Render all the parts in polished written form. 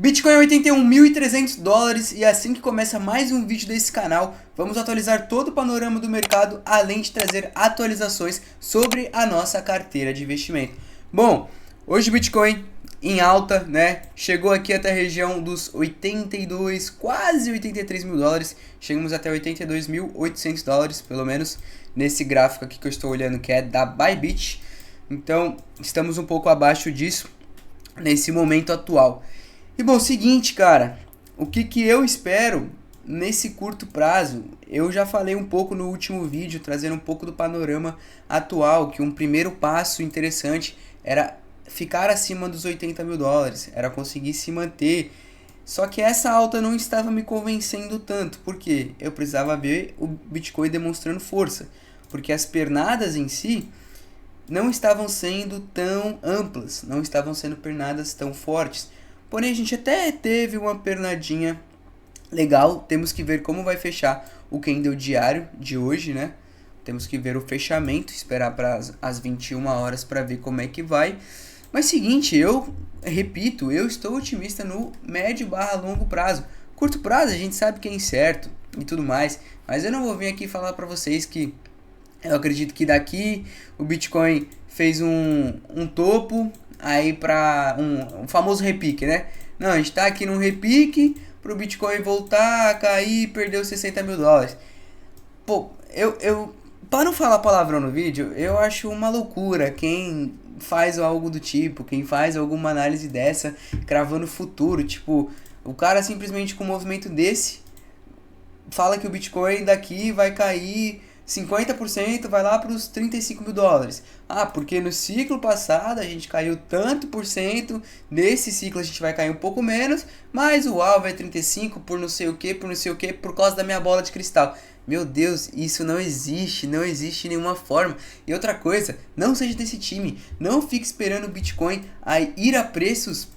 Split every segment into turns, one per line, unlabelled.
Bitcoin é 81.300 dólares e assim que começa mais um vídeo desse canal, vamos atualizar todo o panorama do mercado, além de trazer atualizações sobre a nossa carteira de investimento. Bom, hoje o Bitcoin em alta, né? Chegou aqui até a região dos 82, quase 83 mil dólares. Chegamos até 82.800 dólares, pelo menos nesse gráfico aqui que eu estou olhando, que é da Bybit. Então, estamos um pouco abaixo disso nesse momento atual. E bom, seguinte, cara, o que eu espero nesse curto prazo? Eu já falei um pouco no último vídeo, trazendo um pouco do panorama atual, que um primeiro passo interessante era ficar acima dos 80 mil dólares, era conseguir se manter. Só que essa alta não estava me convencendo tanto, porque eu precisava ver o Bitcoin demonstrando força, porque as pernadas em si não estavam sendo tão amplas, não estavam sendo pernadas tão fortes. Porém, a gente até teve uma pernadinha legal. Temos que ver como vai fechar o candle diário de hoje, né? Temos que ver o fechamento, esperar para as 21 horas para ver como é que vai. Mas seguinte, eu repito, eu estou otimista no médio barra longo prazo. Curto prazo a gente sabe que é incerto e tudo mais, mas eu não vou vir aqui falar para vocês que eu acredito que daqui o Bitcoin fez um topo aí para um famoso repique, né? Não, a gente tá aqui num repique pro Bitcoin voltar a cair e perder os 60 mil dólares. Pô, para não falar palavrão no vídeo, eu acho uma loucura quem faz algo do tipo, quem faz alguma análise dessa, cravando o futuro. Tipo, o cara simplesmente com um movimento desse fala que o Bitcoin daqui vai cair 50%, vai lá para os 35 mil dólares. Ah, porque no ciclo passado a gente caiu tanto por cento, nesse ciclo a gente vai cair um pouco menos, mas o alvo é 35 por não sei o que, por causa da minha bola de cristal. Meu Deus, isso não existe de nenhuma forma. E outra coisa, não seja desse time, não fique esperando o Bitcoin a ir a preços,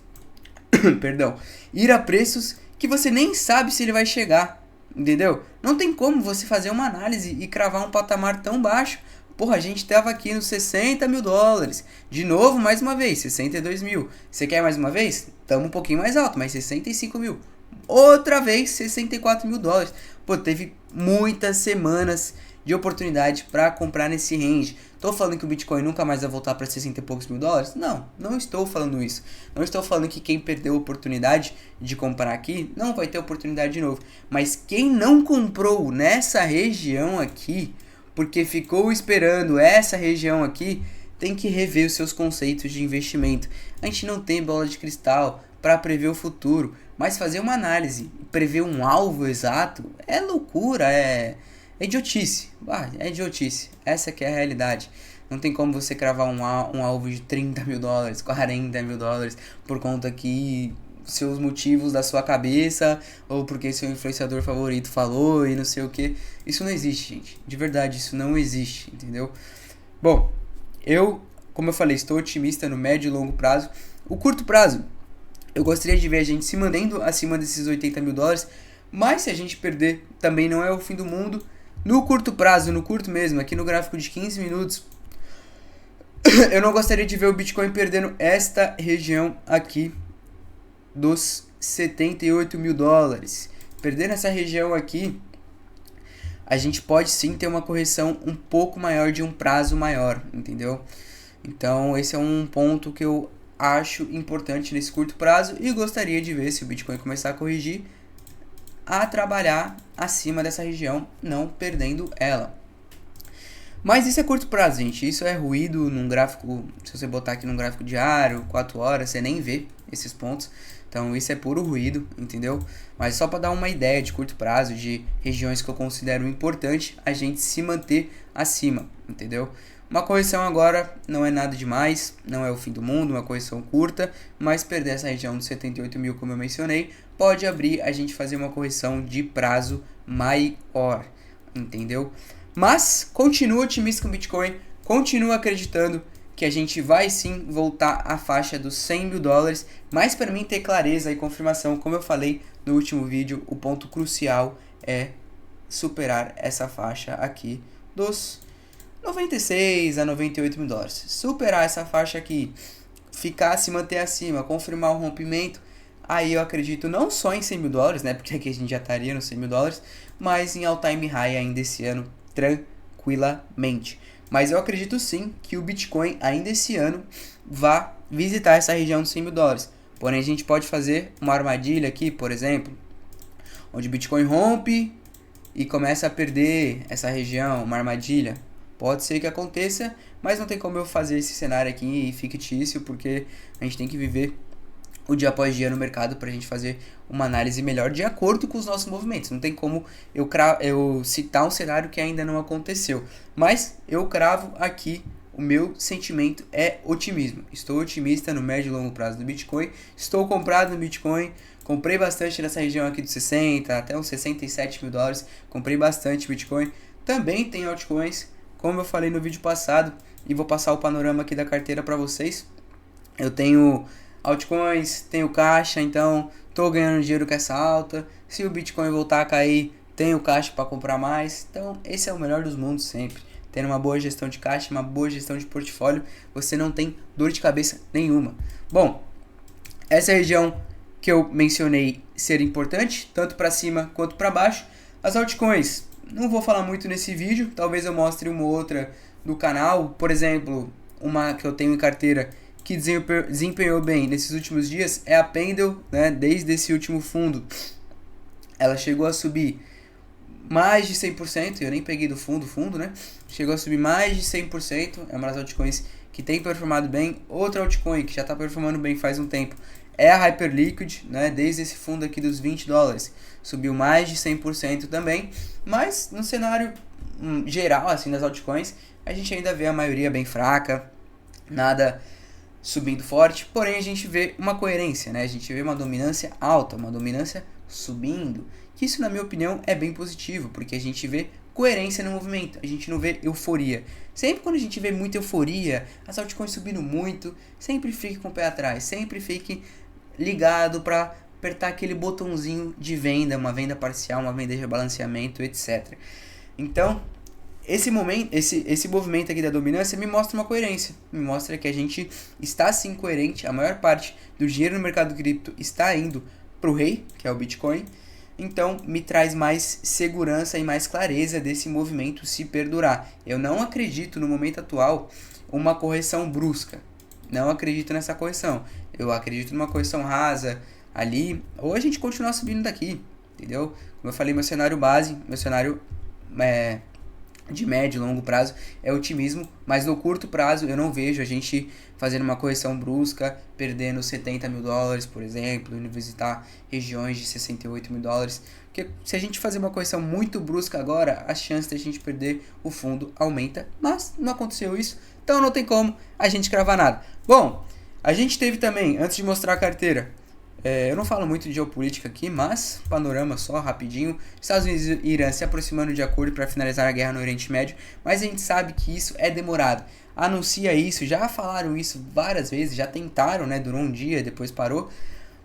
perdão, ir a preços que você nem sabe se ele vai chegar. Entendeu? Não tem como você fazer uma análise e cravar um patamar tão baixo. Porra, a gente tava aqui nos 60 mil dólares. De novo, mais uma vez, 62 mil. Você quer mais uma vez? Tamo um pouquinho mais alto, mas 65 mil. Outra vez, 64 mil dólares. Pô, teve muitas semanas de oportunidade para comprar nesse range. Tô falando que o Bitcoin nunca mais vai voltar para 60 e poucos mil dólares? Não, não estou falando isso. Não estou falando que quem perdeu a oportunidade de comprar aqui não vai ter oportunidade de novo. Mas quem não comprou nessa região aqui, porque ficou esperando essa região aqui, tem que rever os seus conceitos de investimento. A gente não tem bola de cristal para prever o futuro, mas fazer uma análise, prever um alvo exato é loucura, é idiotice. É idiotice. Essa que é a realidade. Não tem como você cravar um alvo de 30 mil dólares, 40 mil dólares, por conta que seus motivos da sua cabeça, ou porque seu influenciador favorito falou e não sei o que. Isso não existe, gente. De verdade, isso não existe, entendeu? Bom, como eu falei, estou otimista no médio e longo prazo. O curto prazo, eu gostaria de ver a gente se mantendo acima desses 80 mil dólares, mas se a gente perder, também não é o fim do mundo. No curto prazo, no curto mesmo, aqui no gráfico de 15 minutos, eu não gostaria de ver o Bitcoin perdendo esta região aqui dos 78 mil dólares. Perdendo essa região aqui, a gente pode sim ter uma correção um pouco maior de um prazo maior, entendeu? Então esse é um ponto que eu acho importante nesse curto prazo e gostaria de ver, se o Bitcoin começar a corrigir, a trabalhar acima dessa região, não perdendo ela. Mas isso é curto prazo, gente. Isso é ruído num gráfico. Se você botar aqui num gráfico diário, 4 horas, você nem vê esses pontos. Então isso é puro ruído, entendeu? Mas só para dar uma ideia de curto prazo, de regiões que eu considero importante a gente se manter acima, entendeu? Uma correção agora não é nada demais, não é o fim do mundo, uma correção curta, mas perder essa região dos 78 mil, como eu mencionei, pode abrir a gente fazer uma correção de prazo maior, entendeu? Mas continuo otimista com o Bitcoin, continuo acreditando que a gente vai sim voltar à faixa dos 100 mil dólares, mas para mim ter clareza e confirmação, como eu falei no último vídeo, o ponto crucial é superar essa faixa aqui dos 96 a 98 mil dólares. Superar essa faixa aqui, se manter acima, confirmar o rompimento, Aí eu acredito não só em 100 mil dólares, né? Porque aqui a gente já estaria nos 100 mil dólares, mas em all time high ainda esse ano, tranquilamente. Mas eu acredito sim que o Bitcoin ainda esse ano vá visitar essa região dos 100 mil dólares. Porém, a gente pode fazer uma armadilha aqui, por exemplo, onde o Bitcoin rompe e começa a perder essa região, uma armadilha. Pode ser que aconteça, mas não tem como eu fazer esse cenário aqui fictício, porque a gente tem que viver o dia após dia no mercado para a gente fazer uma análise melhor de acordo com os nossos movimentos. Não tem como eu citar um cenário que ainda não aconteceu, mas eu cravo aqui. O meu sentimento é otimismo. Estou otimista no médio e longo prazo do Bitcoin. Estou comprado no Bitcoin. Comprei bastante nessa região aqui dos 60 até uns 67 mil dólares. Comprei bastante Bitcoin. Também tem altcoins, como eu falei no vídeo passado. E vou passar o panorama aqui da carteira para vocês. Eu tenho altcoins, tenho caixa, então tô ganhando dinheiro com essa alta. Se o Bitcoin voltar a cair, tenho caixa para comprar mais. Então esse é o melhor dos mundos sempre. Tendo uma boa gestão de caixa, uma boa gestão de portfólio, você não tem dor de cabeça nenhuma. Bom, essa região que eu mencionei ser importante, tanto para cima quanto para baixo. As altcoins, não vou falar muito nesse vídeo, talvez eu mostre uma outra do canal. Por exemplo, uma que eu tenho em carteira que desempenhou bem nesses últimos dias é a Pendle, né? Desde esse último fundo, ela chegou a subir mais de 100%, eu nem peguei do fundo, né? Chegou a subir mais de 100%, é uma das altcoins que tem performado bem. Outra altcoin que já está performando bem faz um tempo é a Hyperliquid, né? Desde esse fundo aqui dos 20 dólares, subiu mais de 100% também. Mas no cenário geral, assim, das altcoins, a gente ainda vê a maioria bem fraca, nada subindo forte, porém a gente vê uma coerência, né? A gente vê uma dominância alta, uma dominância subindo, que isso na minha opinião é bem positivo, porque a gente vê coerência no movimento, a gente não vê euforia. Sempre quando a gente vê muita euforia, as altcoins subindo muito, sempre fique com o pé atrás, sempre fique ligado para apertar aquele botãozinho de venda, uma venda parcial, uma venda de rebalanceamento, etc. Então, esse movimento aqui da dominância me mostra uma coerência, me mostra que a gente está sim coerente, a maior parte do dinheiro no mercado cripto está indo para o rei, que é o Bitcoin, então me traz mais segurança e mais clareza desse movimento se perdurar. Eu não acredito no momento atual uma correção brusca, não acredito nessa correção, eu acredito numa correção rasa ali, ou a gente continuar subindo daqui, entendeu? Como eu falei, meu cenário base, meu cenário de médio e longo prazo é otimismo, mas no curto prazo eu não vejo a gente fazendo uma correção brusca, perdendo 70 mil dólares, por exemplo, indo visitar regiões de 68 mil dólares, porque se a gente fazer uma correção muito brusca agora, a chance de a gente perder o fundo aumenta, mas não aconteceu isso, então não tem como a gente cravar nada. Bom, a gente teve também, antes de mostrar a carteira, eu não falo muito de geopolítica aqui, mas panorama só, rapidinho. Estados Unidos e Irã se aproximando de acordo para finalizar a guerra no Oriente Médio, mas a gente sabe que isso é demorado. Anuncia isso, já falaram isso várias vezes, já tentaram, né? Durou um dia, depois parou,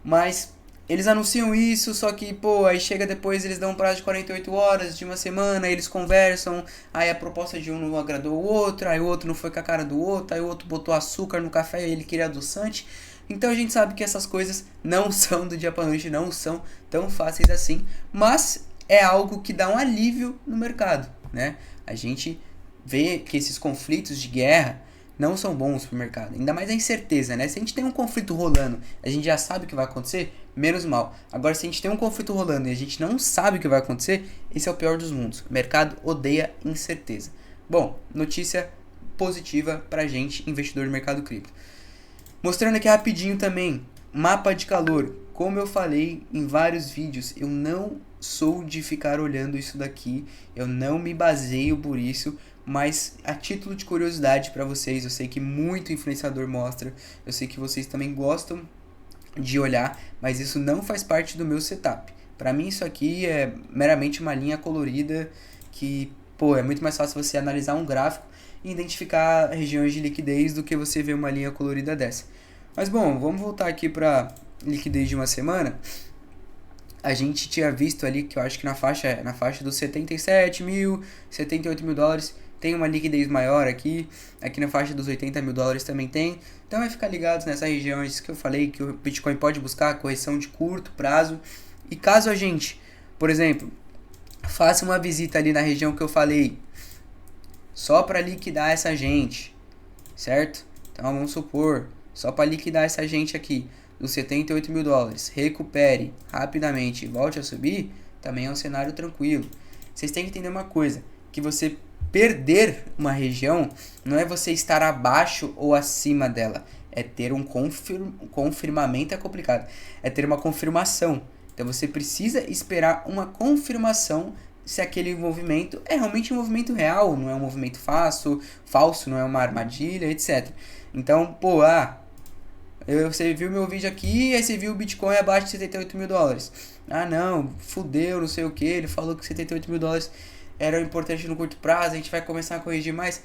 mas eles anunciam isso, só que, pô, aí chega depois, eles dão um prazo de 48 horas, de uma semana, eles conversam, aí a proposta de um não agradou o outro, aí o outro não foi com a cara do outro, aí o outro botou açúcar no café e ele queria adoçante. Então a gente sabe que essas coisas não são do dia para noite, não são tão fáceis assim, mas é algo que dá um alívio no mercado, né? A gente vê que esses conflitos de guerra não são bons para o mercado, ainda mais a incerteza, né? Se a gente tem um conflito rolando, a gente já sabe o que vai acontecer, menos mal. Agora, se a gente tem um conflito rolando e a gente não sabe o que vai acontecer, esse é o pior dos mundos. O mercado odeia incerteza. Bom, notícia positiva para a gente, investidor do mercado cripto. Mostrando aqui rapidinho também, mapa de calor. Como eu falei em vários vídeos, eu não sou de ficar olhando isso daqui, eu não me baseio por isso, mas a título de curiosidade para vocês, eu sei que muito influenciador mostra, eu sei que vocês também gostam de olhar, mas isso não faz parte do meu setup. Para mim isso aqui é meramente uma linha colorida que, pô, é muito mais fácil você analisar um gráfico e identificar regiões de liquidez do que você ver uma linha colorida dessa. Mas bom, vamos voltar aqui para liquidez de uma semana. A gente tinha visto ali que eu acho que na faixa dos 77 mil, 78 mil dólares tem uma liquidez maior aqui na faixa dos 80 mil dólares também tem. Então vai ficar ligados nessas regiões que eu falei que o Bitcoin pode buscar correção de curto prazo. E caso a gente, por exemplo, faça uma visita ali na região que eu falei, só para liquidar essa gente, certo? Então vamos supor, só para liquidar essa gente aqui, dos 78 mil dólares, recupere rapidamente e volte a subir, também é um cenário tranquilo. Vocês têm que entender uma coisa, que você perder uma região não é você estar abaixo ou acima dela, é ter um confirmamento, é complicado, é ter uma confirmação. Então você precisa esperar uma confirmação se aquele movimento é realmente um movimento real, não é um movimento falso, não é uma armadilha, etc. Então, pô, você viu meu vídeo aqui, aí você viu o Bitcoin abaixo de 78 mil dólares. Ah não, fudeu, não sei o que, ele falou que 78 mil dólares era importante no curto prazo, a gente vai começar a corrigir mais.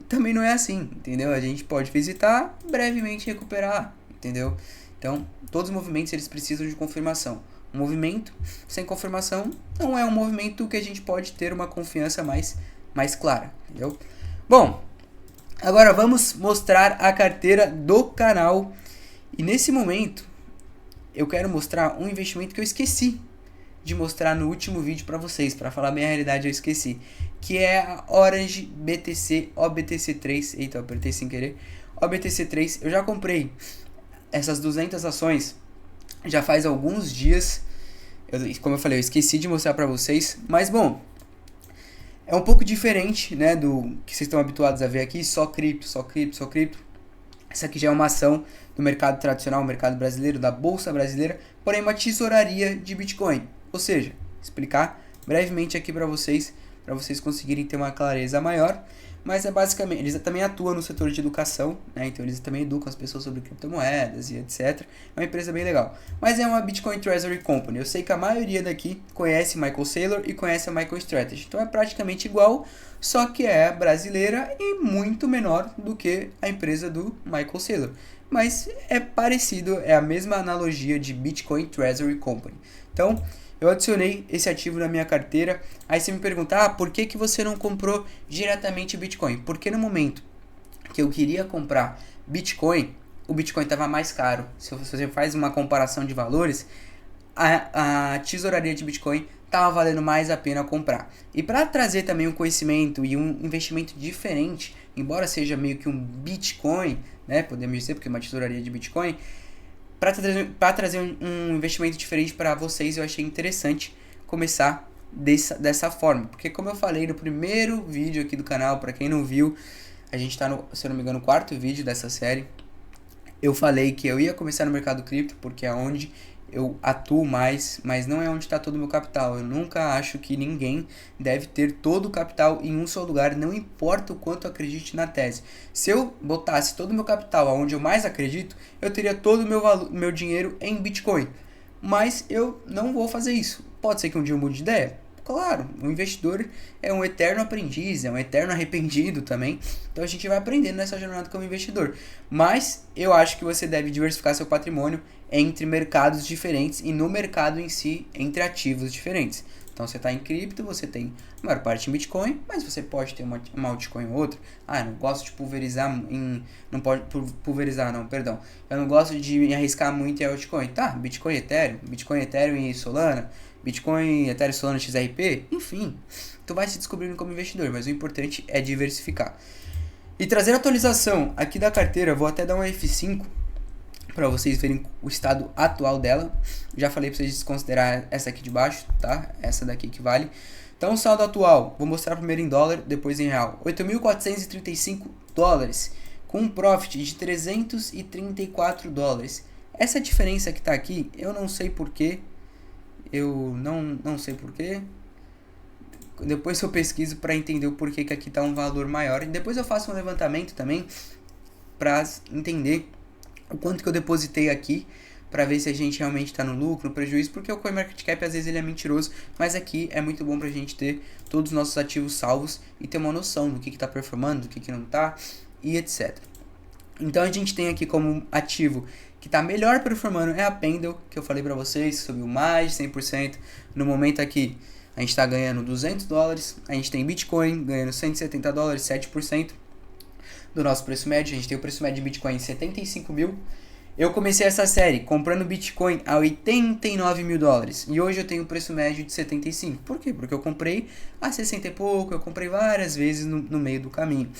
Também não é assim, entendeu? A gente pode visitar, brevemente recuperar, entendeu? Então, todos os movimentos eles precisam de confirmação. Um movimento sem confirmação não é um movimento que a gente pode ter uma confiança mais clara, entendeu? Bom, agora vamos mostrar a carteira do canal. E nesse momento, eu quero mostrar um investimento que eu esqueci de mostrar no último vídeo para vocês. Para falar bem a realidade, eu esqueci. Que é a Orange BTC OBTC3. Eita, eu apertei sem querer. OBTC3, eu já comprei essas 200 ações já faz alguns dias. Como eu falei, eu esqueci de mostrar para vocês. Mas bom, é um pouco diferente, né, do que vocês estão habituados a ver aqui. Só cripto, só cripto, só cripto. Essa aqui já é uma ação do mercado tradicional, mercado brasileiro, da Bolsa Brasileira, porém uma tesouraria de Bitcoin. Ou seja, explicar brevemente aqui para vocês conseguirem ter uma clareza maior. Mas é basicamente, eles também atuam no setor de educação, né? Então eles também educam as pessoas sobre criptomoedas e etc. É uma empresa bem legal. Mas é uma Bitcoin Treasury Company. Eu sei que a maioria daqui conhece Michael Saylor e conhece a MicroStrategy. Então é praticamente igual, só que é brasileira e muito menor do que a empresa do Michael Saylor. Mas é parecido, é a mesma analogia de Bitcoin Treasury Company. Então, eu adicionei esse ativo na minha carteira. Aí você me pergunta, por que você não comprou diretamente Bitcoin? Porque no momento que eu queria comprar Bitcoin, o Bitcoin estava mais caro. Se você faz uma comparação de valores, a tesouraria de Bitcoin estava valendo mais a pena comprar. E para trazer também um conhecimento e um investimento diferente, embora seja meio que um Bitcoin, né, podemos dizer, porque é uma tesouraria de Bitcoin, para trazer um investimento diferente para vocês, eu achei interessante começar dessa forma. Porque como eu falei no primeiro vídeo aqui do canal, para quem não viu, a gente está no, se eu não me engano, no 4º vídeo dessa série. Eu falei que eu ia começar no mercado cripto, porque é onde eu atuo mais, mas não é onde está todo o meu capital. Eu nunca acho que ninguém deve ter todo o capital em um só lugar, não importa o quanto eu acredite na tese. Se eu botasse todo o meu capital aonde eu mais acredito, eu teria todo o meu dinheiro em Bitcoin. Mas eu não vou fazer isso. Pode ser que um dia eu mude de ideia? Claro, o investidor é um eterno aprendiz, é um eterno arrependido também. Então a gente vai aprendendo nessa jornada como investidor. Mas eu acho que você deve diversificar seu patrimônio entre mercados diferentes e no mercado em si, entre ativos diferentes. Então você está em cripto, você tem a maior parte em Bitcoin, mas você pode ter uma altcoin ou outra. Eu não gosto de pulverizar não pode pulverizar não, perdão. Eu não gosto de me arriscar muito em altcoin. Tá, Bitcoin, Ethereum e Solana. Bitcoin, Ethereum, Solana, XRP, enfim, tu vai se descobrindo como investidor, mas o importante é diversificar. E trazer atualização aqui da carteira, vou até dar um F5 para vocês verem o estado atual dela. Já falei para vocês desconsiderar essa aqui de baixo, tá? Essa daqui que vale. Então o saldo atual, vou mostrar primeiro em dólar, depois em real. 8.435 dólares, com um profit de 334 dólares. Essa diferença que tá aqui, eu não sei porquê. Eu não sei porquê. Depois eu pesquiso para entender o porquê que aqui está um valor maior. E depois eu faço um levantamento também para entender o quanto que eu depositei aqui, para ver se a gente realmente está no lucro, no prejuízo, porque o CoinMarketCap às vezes ele é mentiroso, mas aqui é muito bom para a gente ter todos os nossos ativos salvos e ter uma noção do que está performando, do que não está e etc. Então a gente tem aqui como ativo que está melhor performando é a Pendle, que eu falei para vocês, subiu mais de 100%. No momento aqui, a gente está ganhando $200. A gente tem Bitcoin ganhando $170, 7% do nosso preço médio. A gente tem o preço médio de Bitcoin em 75 mil. Eu comecei essa série comprando Bitcoin a $89 mil. E hoje eu tenho o preço médio de 75. Por quê? Porque eu comprei a 60 e pouco. Eu comprei várias vezes no meio do caminho.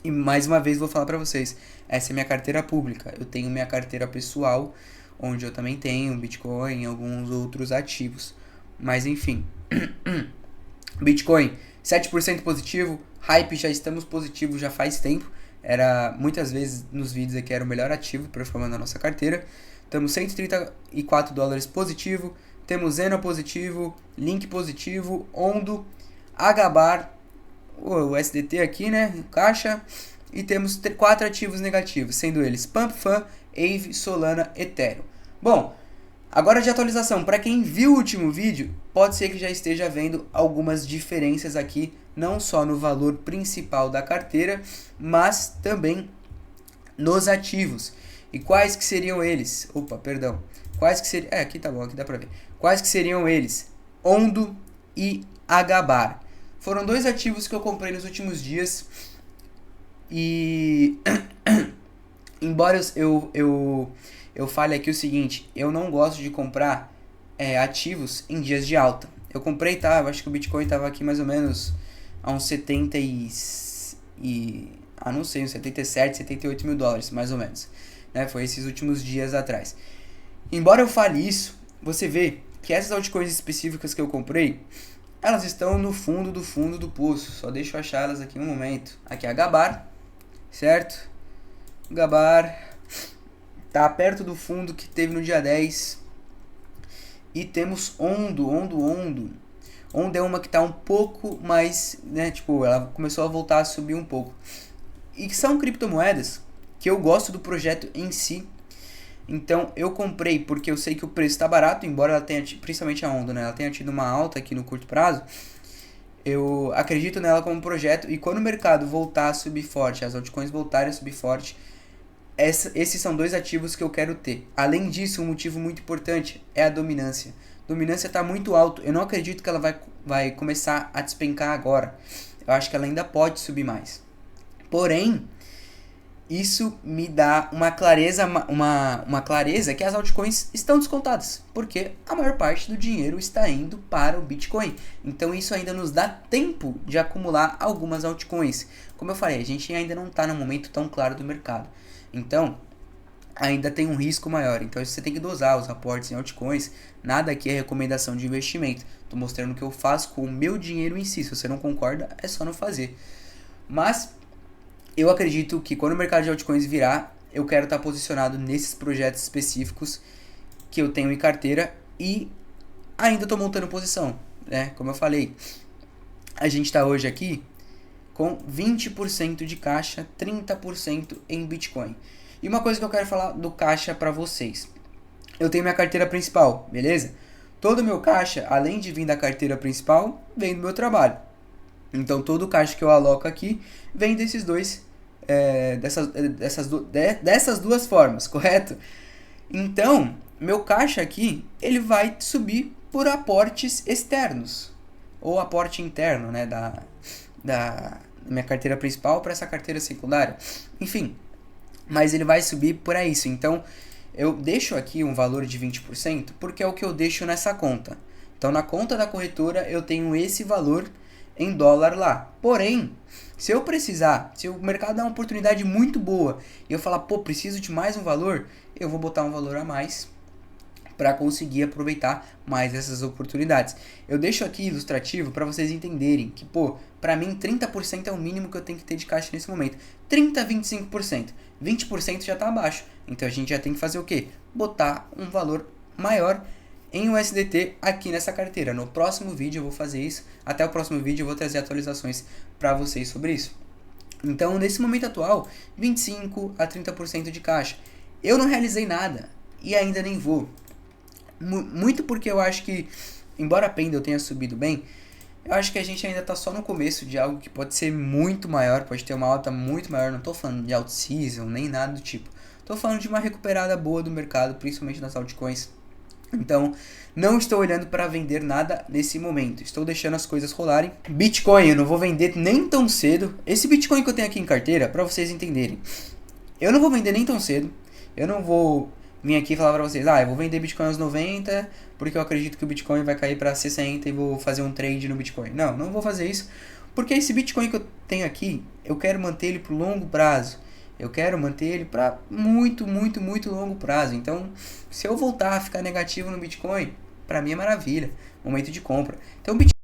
E mais uma vez vou falar para vocês. Essa é minha carteira pública. Eu tenho minha carteira pessoal, onde eu também tenho Bitcoin e alguns outros ativos. Mas enfim. Bitcoin 7% positivo. Hype já estamos positivos já faz tempo. Era muitas vezes nos vídeos aqui era o melhor ativo performando a nossa carteira. Estamos $134 positivo. Temos Zeno positivo, Link positivo, Ondo, HBAR, o SDT aqui, né? Caixa. E temos 4 ativos negativos, sendo eles PumpFan, Aave, Solana, Ethereum. Bom, agora de atualização, para quem viu o último vídeo, pode ser que já esteja vendo algumas diferenças aqui, não só no valor principal da carteira, mas também nos ativos. E quais que seriam eles? Quais que seriam... aqui tá bom, aqui dá pra ver. Quais que seriam eles? Ondo e HBAR. Foram 2 ativos que eu comprei nos últimos dias. E... embora eu fale aqui o seguinte, eu não gosto de comprar ativos em dias de alta. Eu comprei, eu acho que o Bitcoin estava aqui mais ou menos a uns 77, 78 mil dólares, mais ou menos. Né? Foi esses últimos dias atrás. Embora eu fale isso, você vê que essas altcoins específicas que eu comprei, elas estão no fundo do poço. Só deixa eu achar elas aqui um momento. Aqui é a HBAR, certo? HBAR tá perto do fundo que teve no dia 10. E temos Ondo. Ondo é uma que tá um pouco mais, né, tipo, ela começou a voltar a subir um pouco. E são criptomoedas que eu gosto do projeto em si. Então eu comprei porque eu sei que o preço está barato, embora ela tenha, principalmente a Ondo, né, ela tenha tido uma alta aqui no curto prazo. Eu acredito nela como projeto e quando o mercado voltar a subir forte, as altcoins voltarem a subir forte, esses são 2 ativos que eu quero ter. Além disso, um motivo muito importante é a dominância. A dominância está muito alto. Eu não acredito que ela vai começar a despencar agora. Eu acho que ela ainda pode subir mais. Porém, isso me dá uma clareza, uma clareza que as altcoins estão descontadas. Porque a maior parte do dinheiro está indo para o Bitcoin. Então isso ainda nos dá tempo de acumular algumas altcoins. Como eu falei, a gente ainda não está no momento tão claro do mercado. Então, ainda tem um risco maior. Então, você tem que dosar os aportes em altcoins. Nada aqui é recomendação de investimento. Estou mostrando o que eu faço com o meu dinheiro em si. Se você não concorda, é só não fazer. Mas, eu acredito que quando o mercado de altcoins virar, eu quero estar posicionado nesses projetos específicos que eu tenho em carteira. E ainda estou montando posição, né? Como eu falei, a gente está hoje aqui com 20% de caixa, 30% em Bitcoin. E uma coisa que eu quero falar do caixa para vocês. Eu tenho minha carteira principal, beleza? Todo o meu caixa, além de vir da carteira principal, vem do meu trabalho. Então todo o caixa que eu aloco aqui vem desses dois, dessas 2 formas, correto? Então, meu caixa aqui, ele vai subir por aportes externos. Ou aporte interno, né, da minha carteira principal para essa carteira secundária. Enfim, mas ele vai subir por isso. Então, eu deixo aqui um valor de 20% porque é o que eu deixo nessa conta. Então, na conta da corretora, eu tenho esse valor em dólar lá. Porém, se eu precisar, se o mercado dá uma oportunidade muito boa e eu falar, preciso de mais um valor, eu vou botar um valor a mais para conseguir aproveitar mais essas oportunidades. Eu deixo aqui ilustrativo para vocês entenderem que, para mim 30% é o mínimo que eu tenho que ter de caixa nesse momento. 30 a 25%. 20% já está abaixo. Então a gente já tem que fazer o quê? Botar um valor maior em USDT aqui nessa carteira. No próximo vídeo eu vou fazer isso. Até o próximo vídeo eu vou trazer atualizações para vocês sobre isso. Então, nesse momento atual, 25 a 30% de caixa. Eu não realizei nada e ainda nem vou. Muito porque eu acho que, embora a Pendle tenha subido bem, eu acho que a gente ainda está só no começo de algo que pode ser muito maior, pode ter uma alta muito maior. Não estou falando de out season nem nada do tipo. Estou falando de uma recuperada boa do mercado, principalmente nas altcoins. Então, não estou olhando para vender nada nesse momento. Estou deixando as coisas rolarem. Bitcoin, eu não vou vender nem tão cedo. Esse Bitcoin que eu tenho aqui em carteira, para vocês entenderem, eu não vou vender nem tão cedo. Eu não vou vir aqui falar para vocês, eu vou vender Bitcoin aos 90, porque eu acredito que o Bitcoin vai cair para 60 e vou fazer um trade no Bitcoin. Não, não vou fazer isso. Porque esse Bitcoin que eu tenho aqui, eu quero manter ele para o longo prazo. Eu quero manter ele para muito, muito, muito longo prazo. Então, se eu voltar a ficar negativo no Bitcoin, para mim é maravilha. Momento de compra. Então, o Bitcoin